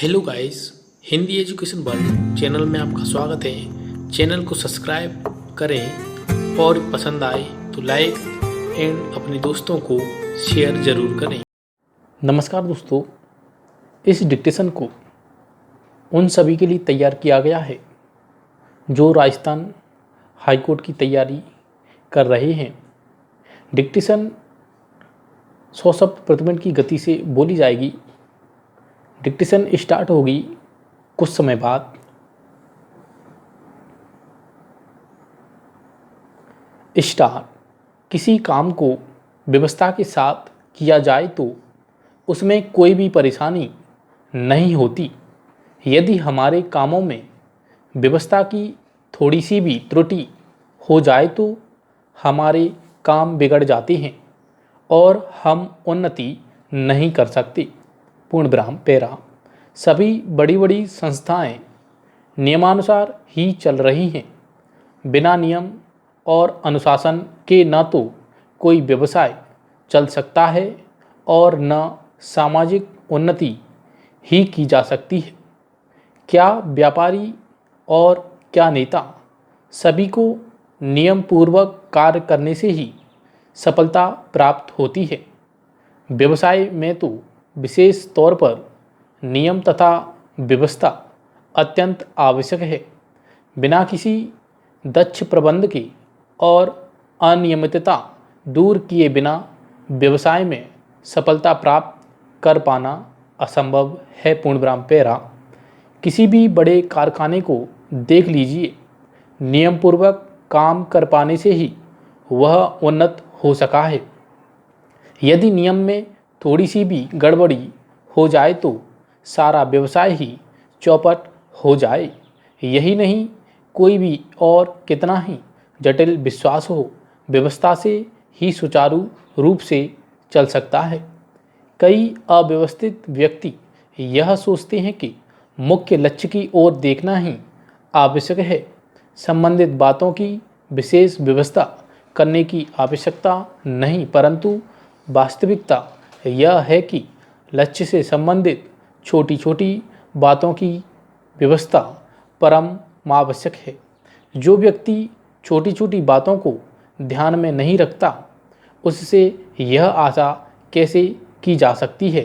Hello guys, Hindi education world channel में आपका स्वागत है। चैनल को सब्सक्राइब करें और पसंद आए तो लाइक एंड अपने दोस्तों को शेयर ज़रूर करें। नमस्कार दोस्तों, इस डिक्टेशन को उन सभी के लिए तैयार किया गया है जो राजस्थान हाईकोर्ट की तैयारी कर रहे हैं। डिक्टेशन 100 शब्द प्रति मिनट की गति से बोली जाएगी। डिक्टेशन स्टार्ट होगी कुछ समय बाद। स्टार्ट। किसी काम को व्यवस्था के साथ किया जाए तो उसमें कोई भी परेशानी नहीं होती। यदि हमारे कामों में व्यवस्था की थोड़ी सी भी त्रुटि हो जाए तो हमारे काम बिगड़ जाते हैं और हम उन्नति नहीं कर सकते। पूर्णविराम पैरा। सभी बड़ी बड़ी संस्थाएं नियमानुसार ही चल रही हैं। बिना नियम और अनुशासन के न तो कोई व्यवसाय चल सकता है और न सामाजिक उन्नति ही की जा सकती है। क्या व्यापारी और क्या नेता, सभी को नियम पूर्वक कार्य करने से ही सफलता प्राप्त होती है। व्यवसाय में तो विशेष तौर पर नियम तथा व्यवस्था अत्यंत आवश्यक है। बिना किसी दक्ष प्रबंध के और अनियमितता दूर किए बिना व्यवसाय में सफलता प्राप्त कर पाना असंभव है। पूर्णविराम पैरा। किसी भी बड़े कारखाने को देख लीजिए, नियम पूर्वक काम कर पाने से ही वह उन्नत हो सका है। यदि नियम में थोड़ी सी भी गड़बड़ी हो जाए तो सारा व्यवसाय ही चौपट हो जाए। यही नहीं, कोई भी और कितना ही जटिल विश्वास हो, व्यवस्था से ही सुचारू रूप से चल सकता है। कई अव्यवस्थित व्यक्ति यह सोचते हैं कि मुख्य लक्ष्य की ओर देखना ही आवश्यक है, संबंधित बातों की विशेष व्यवस्था करने की आवश्यकता नहीं, परंतु वास्तविकता यह है कि लक्ष्य से संबंधित छोटी छोटी बातों की व्यवस्था परम आवश्यक है। जो व्यक्ति छोटी छोटी बातों को ध्यान में नहीं रखता, उससे यह आशा कैसे की जा सकती है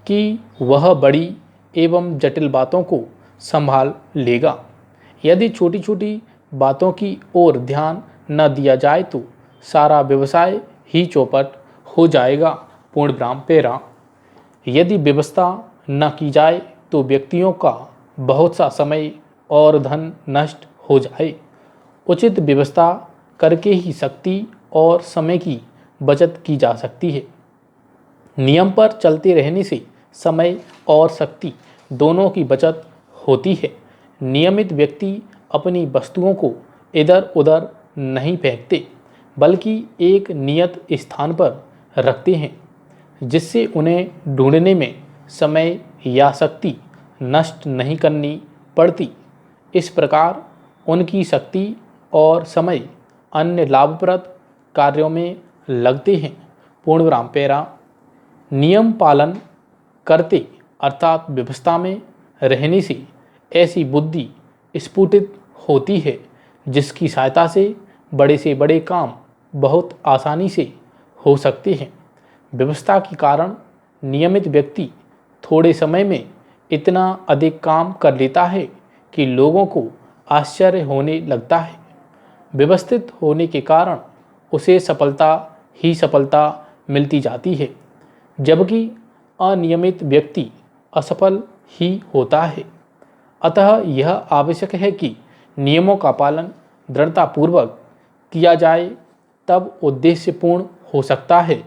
कि वह बड़ी एवं जटिल बातों को संभाल लेगा। यदि छोटी छोटी बातों की ओर ध्यान न दिया जाए तो सारा व्यवसाय ही चौपट हो जाएगा। पूर्णविराम पैरा। यदि व्यवस्था न की जाए तो व्यक्तियों का बहुत सा समय और धन नष्ट हो जाए। उचित व्यवस्था करके ही शक्ति और समय की बचत की जा सकती है। नियम पर चलते रहने से समय और शक्ति दोनों की बचत होती है। नियमित व्यक्ति अपनी वस्तुओं को इधर उधर नहीं फेंकते, बल्कि एक नियत स्थान पर रखते हैं, जिससे उन्हें ढूंढने में समय या शक्ति नष्ट नहीं करनी पड़ती। इस प्रकार उनकी शक्ति और समय अन्य लाभप्रद कार्यों में लगते हैं। पूर्णविराम पैरा। नियम पालन करते अर्थात व्यवस्था में रहने से ऐसी बुद्धि स्फुटित होती है जिसकी सहायता से बड़े काम बहुत आसानी से हो सकते हैं। व्यवस्था के कारण नियमित व्यक्ति थोड़े समय में इतना अधिक काम कर लेता है कि लोगों को आश्चर्य होने लगता है। व्यवस्थित होने के कारण उसे सफलता ही सफलता मिलती जाती है, जबकि अनियमित व्यक्ति असफल ही होता है। अतः यह आवश्यक है कि नियमों का पालन दृढ़तापूर्वक किया जाए, तब उद्देश्य पूर्ण हो सकता है,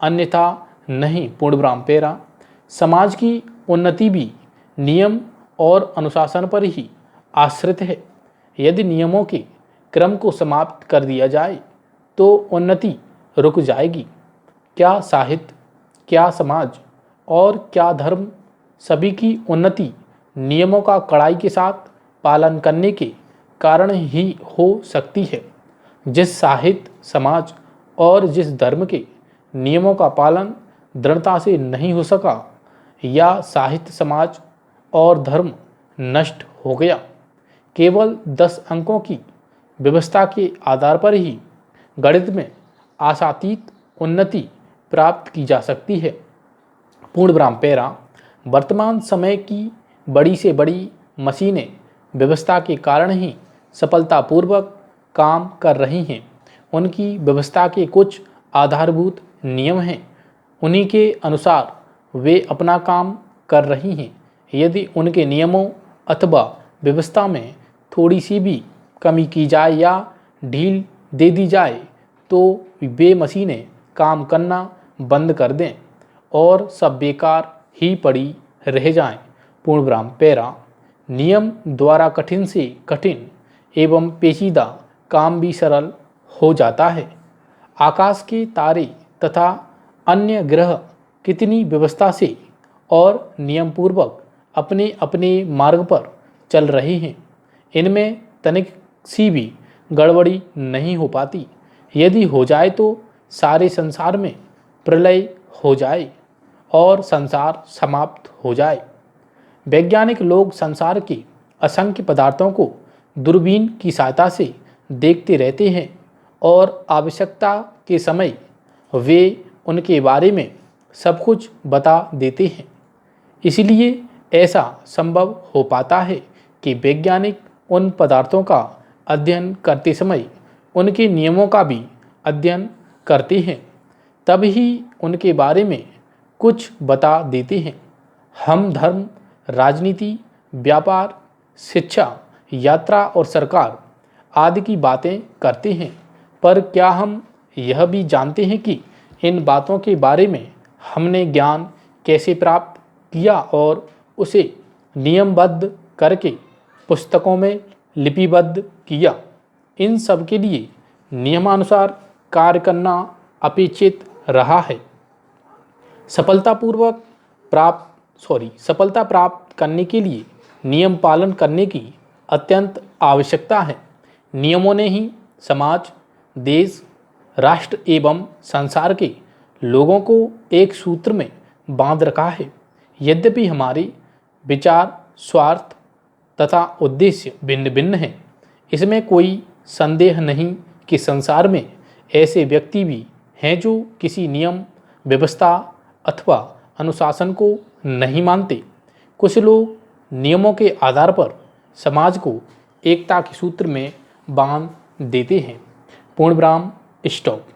अन्यथा नहीं। पूर्णविराम पैरा। समाज की उन्नति भी नियम और अनुशासन पर ही आश्रित है। यदि नियमों के क्रम को समाप्त कर दिया जाए तो उन्नति रुक जाएगी। क्या साहित्य, क्या समाज और क्या धर्म, सभी की उन्नति नियमों का कड़ाई के साथ पालन करने के कारण ही हो सकती है। जिस साहित्य, समाज और जिस धर्म के नियमों का पालन दृढ़ता से नहीं हो सका, या साहित्य, समाज और धर्म नष्ट हो गया। केवल 10 अंकों की व्यवस्था के आधार पर ही गणित में आशातीत उन्नति प्राप्त की जा सकती है। पूर्णविराम पैरा। वर्तमान समय की बड़ी से बड़ी मशीनें व्यवस्था के कारण ही सफलतापूर्वक काम कर रही हैं। उनकी व्यवस्था के कुछ आधारभूत नियम हैं, उन्हीं के अनुसार वे अपना काम कर रही हैं। यदि उनके नियमों अथवा व्यवस्था में थोड़ी सी भी कमी की जाए या ढील दे दी जाए तो वे मशीनें काम करना बंद कर दें और सब बेकार ही पड़ी रह जाएं। पूर्णविराम पैरा। नियम द्वारा कठिन से कठिन एवं पेचीदा काम भी सरल हो जाता है। आकाश के तारे तथा अन्य ग्रह कितनी व्यवस्था से और नियमपूर्वक अपने अपने मार्ग पर चल रहे हैं, इनमें तनिक सी भी गड़बड़ी नहीं हो पाती। यदि हो जाए तो सारे संसार में प्रलय हो जाए और संसार समाप्त हो जाए। वैज्ञानिक लोग संसार के असंख्य पदार्थों को दूरबीन की सहायता से देखते रहते हैं और आवश्यकता के समय वे उनके बारे में सब कुछ बता देते हैं। इसलिए ऐसा संभव हो पाता है कि वैज्ञानिक उन पदार्थों का अध्ययन करते समय उनके नियमों का भी अध्ययन करते हैं, तब ही उनके बारे में कुछ बता देते हैं। हम धर्म, राजनीति, व्यापार, शिक्षा, यात्रा और सरकार आदि की बातें करते हैं, पर क्या हम यह भी जानते हैं कि इन बातों के बारे में हमने ज्ञान कैसे प्राप्त किया और उसे नियमबद्ध करके पुस्तकों में लिपिबद्ध किया। इन सब के लिए नियमानुसार कार्य करना अपेक्षित रहा है। सफलता प्राप्त करने के लिए नियम पालन करने की अत्यंत आवश्यकता है। नियमों ने ही समाज, देश, राष्ट्र एवं संसार के लोगों को एक सूत्र में बांध रखा है। यद्यपि हमारे विचार, स्वार्थ तथा उद्देश्य भिन्न भिन्न हैं, इसमें कोई संदेह नहीं कि संसार में ऐसे व्यक्ति भी हैं जो किसी नियम, व्यवस्था अथवा अनुशासन को नहीं मानते। कुछ लोग नियमों के आधार पर समाज को एकता के सूत्र में बांध देते हैं। पूर्णविराम स्टॉप।